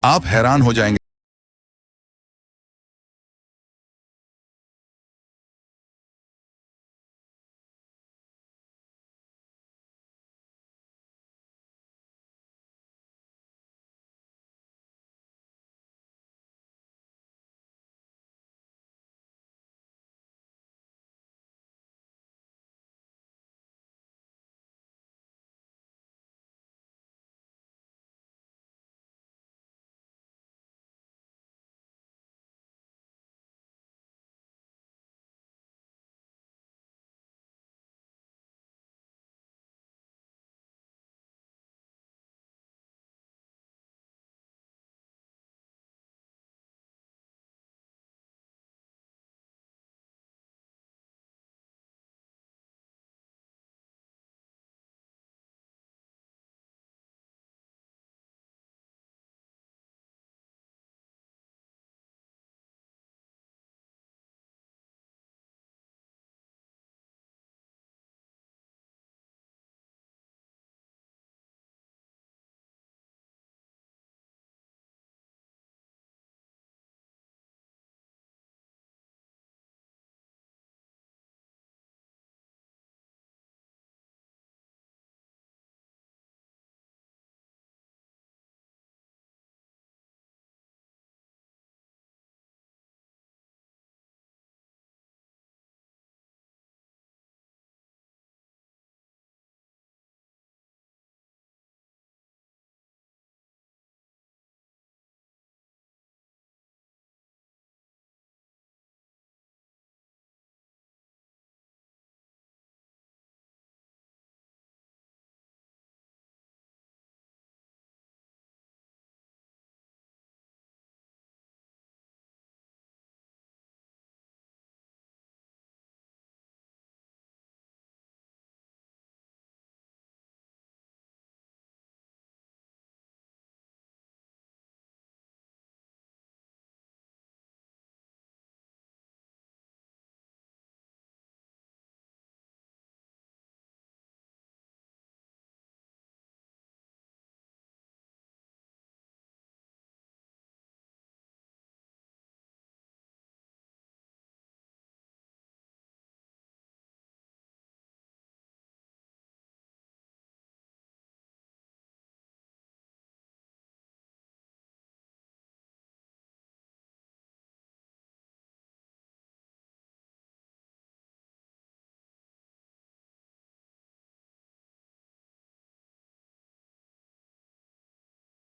आप हैरान हो जाएंगे।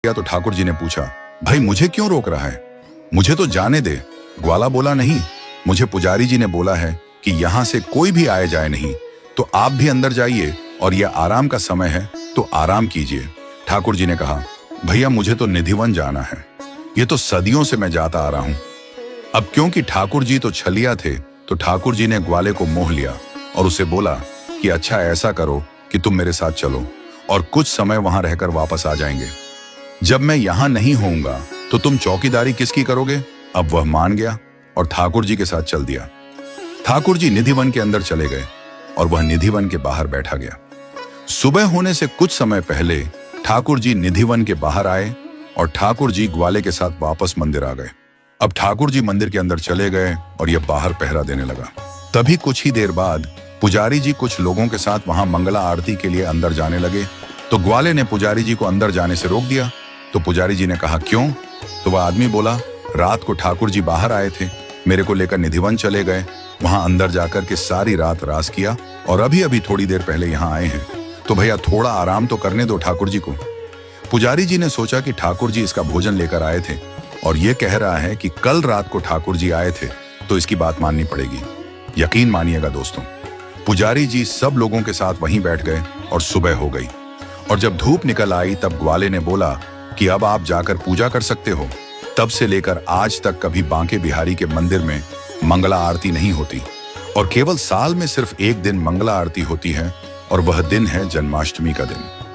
तो ठाकुर जी ने पूछा, भाई मुझे क्यों रोक रहा है? मुझे तो जाने दे। ग्वाला बोला, नहीं, मुझे पुजारी जी ने बोला है कि यहाँ से कोई भी आए जाए नहीं, तो आप भी अंदर जाइए और यह आराम का समय है तो आराम कीजिए। ठाकुर जी ने कहा, भैया मुझे तो निधिवन जाना है, ये तो सदियों से मैं जाता आ रहा हूं। अब क्योंकि ठाकुर जी तो छलिया थे, तो ठाकुर जी ने ग्वाले को मोह लिया और उसे बोला कि अच्छा ऐसा करो कि तुम मेरे साथ चलो और कुछ समय वहां रहकर वापस आ जाएंगे। जब मैं यहां नहीं होऊंगा तो तुम चौकीदारी किसकी करोगे? अब वह मान गया और ठाकुर जी के साथ चल दिया। ठाकुर जी निधिवन के अंदर चले गए और वह निधिवन के बाहर बैठा गया। सुबह होने से कुछ समय पहले ठाकुर जी निधिवन के बाहर आए और ठाकुर जी ग्वाले के साथ वापस मंदिर आ गए। अब ठाकुर जी मंदिर के अंदर चले गए और यह बाहर पहरा देने लगा। तभी कुछ ही देर बाद पुजारी जी कुछ लोगों के साथ वहां मंगला आरती के लिए अंदर जाने लगे, तो ग्वाले ने पुजारी जी को अंदर जाने से रोक दिया। तो पुजारी जी ने कहा, क्यों? तो वह आदमी बोला, रात को ठाकुर जी बाहर आए थे, मेरे को लेकर निधिवन चले गए, वहां अंदर जाकर के सारी रात रास किया और अभी अभी थोड़ी देर पहले यहाँ आए हैं, तो भैया थोड़ा आराम तो करने दो ठाकुर जी को। पुजारी जी ने सोचा कि ठाकुर जी इसका भोजन लेकर आए थे और ये कह रहा है कि कल रात को ठाकुर जी आए थे, तो इसकी बात माननी पड़ेगी। यकीन मानिएगा दोस्तों, पुजारी जी सब लोगों के साथ वहीं बैठ गए और सुबह हो गई। और जब धूप निकल आई तब ग्वाले ने बोला कि अब आप जाकर पूजा कर सकते हो। तब से लेकर आज तक कभी बांके बिहारी के मंदिर में मंगला आरती नहीं होती और केवल साल में सिर्फ एक दिन मंगला आरती होती है और वह दिन है जन्माष्टमी का दिन।